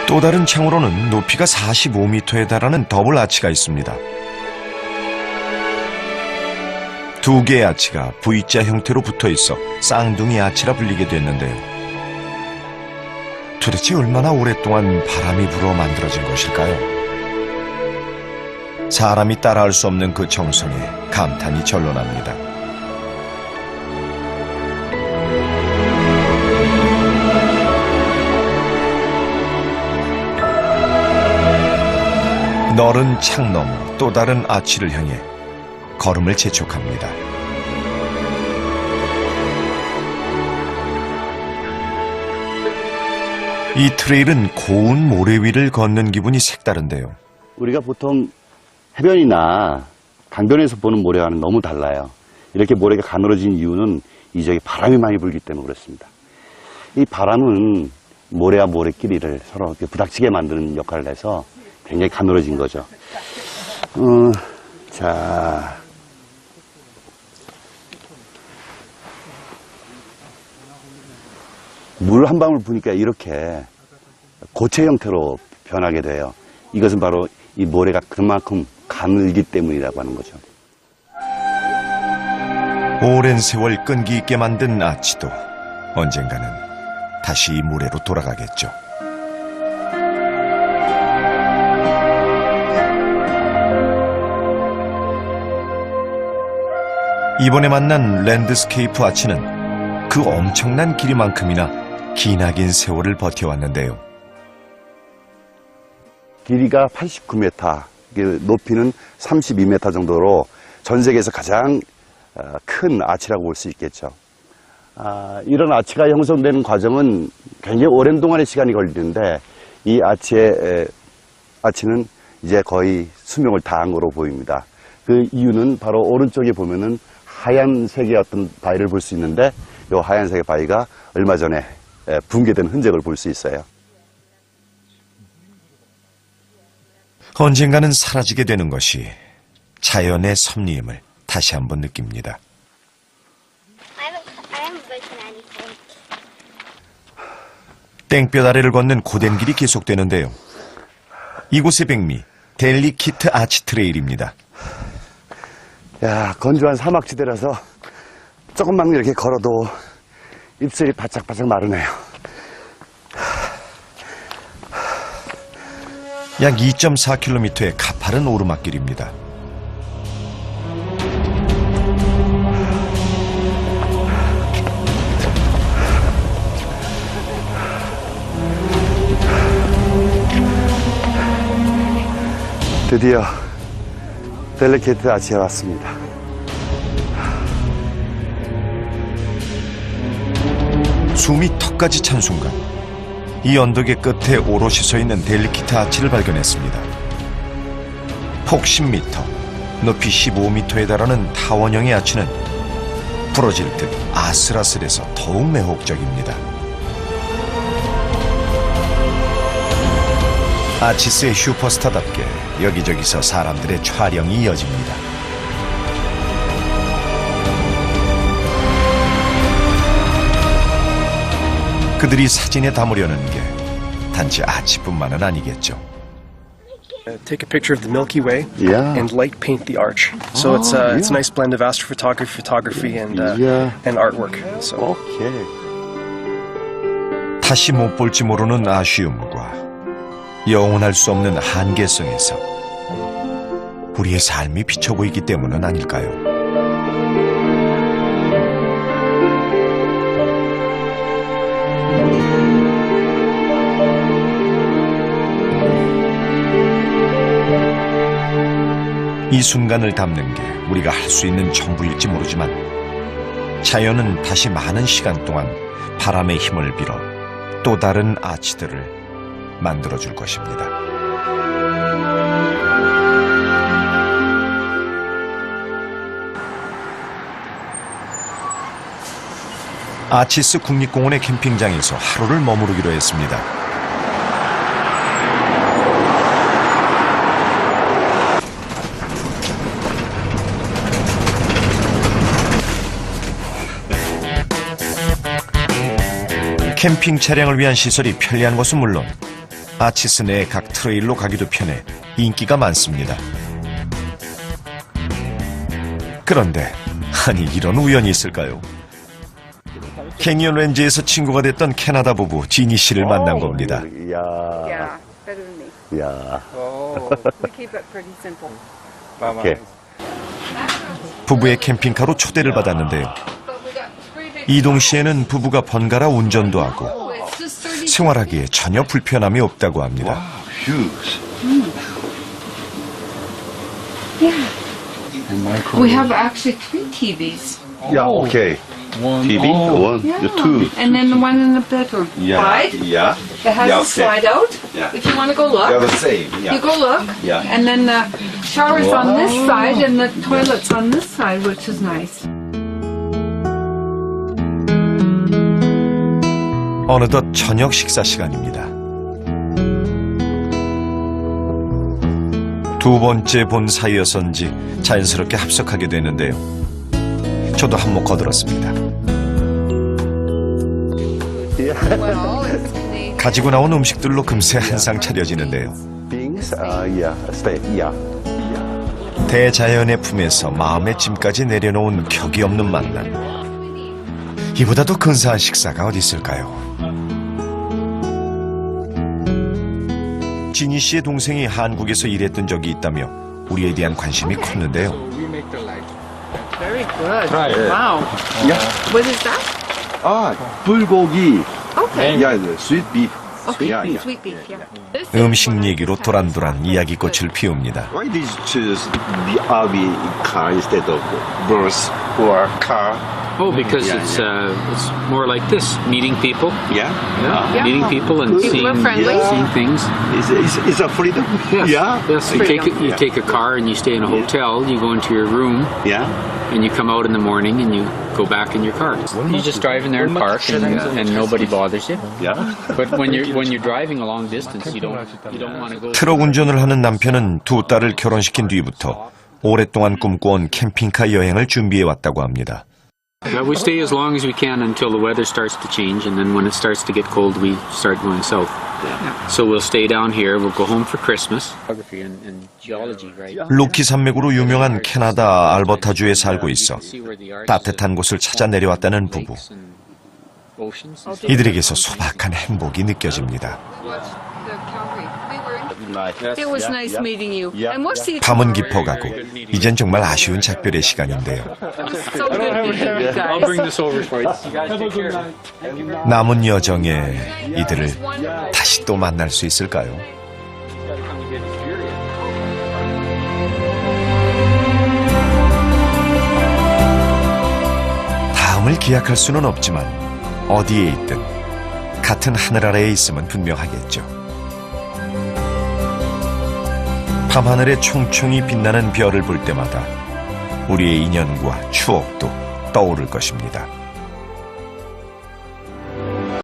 또 다른 창으로는 높이가 45m에 달하는 더블 아치가 있습니다. 두 개의 아치가 V자 형태로 붙어 있어 쌍둥이 아치라 불리게 됐는데요. 도대체 얼마나 오랫동안 바람이 불어 만들어진 것일까요? 사람이 따라할 수 없는 그 정성에 감탄이 절로 납니다. 너른 창 너머 또 다른 아치를 향해 걸음을 재촉합니다. 이 트레일은 고운 모래 위를 걷는 기분이 색다른데요. 우리가 보통 해변이나 강변에서 보는 모래와는 너무 달라요. 이렇게 모래가 가늘어진 이유는 이 지역에 바람이 많이 불기 때문에 그렇습니다. 이 바람은 모래와 모래끼리를 서로 이렇게 부닥치게 만드는 역할을 해서 굉장히 가늘어진 거죠. 자, 물 한 방울 부니까 이렇게 고체 형태로 변하게 돼요. 이것은 바로 이 모래가 그만큼 가늘기 때문이라고 하는 거죠. 오랜 세월 끈기 있게 만든 아치도 언젠가는 다시 이 모래로 돌아가겠죠. 이번에 만난 랜드스케이프 아치는 그 엄청난 길이만큼이나 기나긴 세월을 버텨왔는데요. 길이가 89m, 높이는 32m 정도로 전 세계에서 가장 큰 아치라고 볼 수 있겠죠. 이런 아치가 형성되는 과정은 굉장히 오랜 동안의 시간이 걸리는데 이 아치는 이제 거의 수명을 다한 거로 보입니다. 그 이유는 바로 오른쪽에 보면은 하얀색의 어떤 바위를 볼 수 있는데 이 하얀색의 바위가 얼마 전에 붕괴된 흔적을 볼 수 있어요. 언젠가는 사라지게 되는 것이 자연의 섭리임을 다시 한번 느낍니다. 땡볕 아래를 걷는 고된 길이 계속되는데요. 이곳의 백미, 델리키트 아치 트레일입니다. 야, 건조한 사막지대라서 조금만 이렇게 걸어도 입술이 바짝바짝 마르네요. 약 2.4km의 가파른 오르막길입니다. 드디어 델리키트 아치에 왔습니다. 숨이 턱까지 찬 순간 이 언덕의 끝에 오롯이 서 있는 델리키트 아치를 발견했습니다. 폭 10m, 높이 15m에 달하는 타원형의 아치는 부러질 듯 아슬아슬해서 더욱 매혹적입니다. 아치스의 슈퍼스타답게 여기저기서 사람들의 촬영이 이어집니다. 그들이 사진에 담으려는 게 단지 아치뿐만은 아니겠죠. Take a picture of the Milky Way Yeah. and light paint the arch. So it's a nice blend of astrophotography and artwork. So 오케이. 다시 못 볼지 모르는 아쉬움과 영원할 수 없는 한계성에서 우리의 삶이 비쳐 보이기 때문은 아닐까요? 이 순간을 담는 게 우리가 할 수 있는 전부일지 모르지만 자연은 다시 많은 시간 동안 바람의 힘을 빌어 또 다른 아치들을 만들어줄 것입니다. 아치스 국립공원의 캠핑장에서 하루를 머무르기로 했습니다. 캠핑 차량을 위한 시설이 편리한 것은 물론 아치스 내 각 트레일로 가기도 편해 인기가 많습니다. 그런데 아니 이런 우연이 있을까요? 캐니언 렌즈에서 친구가 됐던 캐나다 부부 지니 씨를 만난 겁니다. 이야. Yeah, better than me. 이야. We keep it pretty simple. 오케이. 부부의 캠핑카로 초대를 받았는데요. 이동 시에는 부부가 번갈아 운전도 하고 생활하기에 전혀 불편함이 없다고 합니다. We have actually 3 TVs. 야, 오케이. TV, one, Yeah. the two. And then the one in the bedroom. Wide. yeah. It has Yeah, a slide out. Yeah. If you want to go look, They're the same. Yeah. you go look. Yeah. And then the shower's on this side and the toilet's on this side, which is nice. 어느덧 저녁 식사 시간입니다. 두 번째 본 사이여서인지 자연스럽게 합석하게 되는데요. 저도 한몫 거들었습니다. 가지고 나온 음식들로 금세 한상 차려지는데요. Things, yeah, stay, yeah. 대자연의 품에서 마음의 짐까지 내려놓은 격이 없는 만남. 이보다 더 근사한 식사가 어디 있을까요? 지니 씨의 동생이 한국에서 일했던 적이 있다며 우리에 대한 관심이 컸는데요. Very good. Wow. Yeah. What is that? 불고기. Okay. Yeah, the sweet beef. Okay. Yeah, yeah. Sweet beef. Yeah. This 음식 얘기로 도란도란 이야기꽃을 피웁니다. Why did you choose the RV car instead of bus or car? Oh, because Yeah, it's more like this, meeting people. Yeah. Yeah. Meeting people and People are seeing, friendly. seeing things. Is a freedom? Yes. Yeah. Yes. You take a car and you stay in a hotel. You go into your room Yeah. and you come out in the morning and you go back in your car. You just drive in there and park and nobody bothers you. Yeah. But when you're driving a long distance, you don't want to go. 트럭 운전을 하는 남편은 두 딸을 결혼시킨 뒤부터 오랫동안 꿈꿔온 캠핑카 여행을 준비해 왔다고 합니다. We stay as long as we can until the weather starts to change, and then when it starts to get cold, we start going south. So we'll stay down here. We'll go home for Christmas. Geography and geology, right? 로키 산맥으로 유명한 캐나다 알버타주에 살고 있어 따뜻한 곳을 찾아 내려왔다는 부부. 이들에게서 소박한 행복이 느껴집니다. It was nice meeting you. And we'll see you 밤은 tomorrow. 깊어가고 이젠 정말 아쉬운 작별의 시간인데요. So good meeting you I'll guys. bring this over for you. You guys take care. 남은 여정에 이들을 다시 또 만날 수 있을까요? 다음을 기약할 수는 없지만 어디에 있든 같은 하늘 아래에 있으면 분명하겠죠. 밤하늘에 총총히 빛나는 별을 볼 때마다 우리의 인연과 추억도 떠오를 것입니다.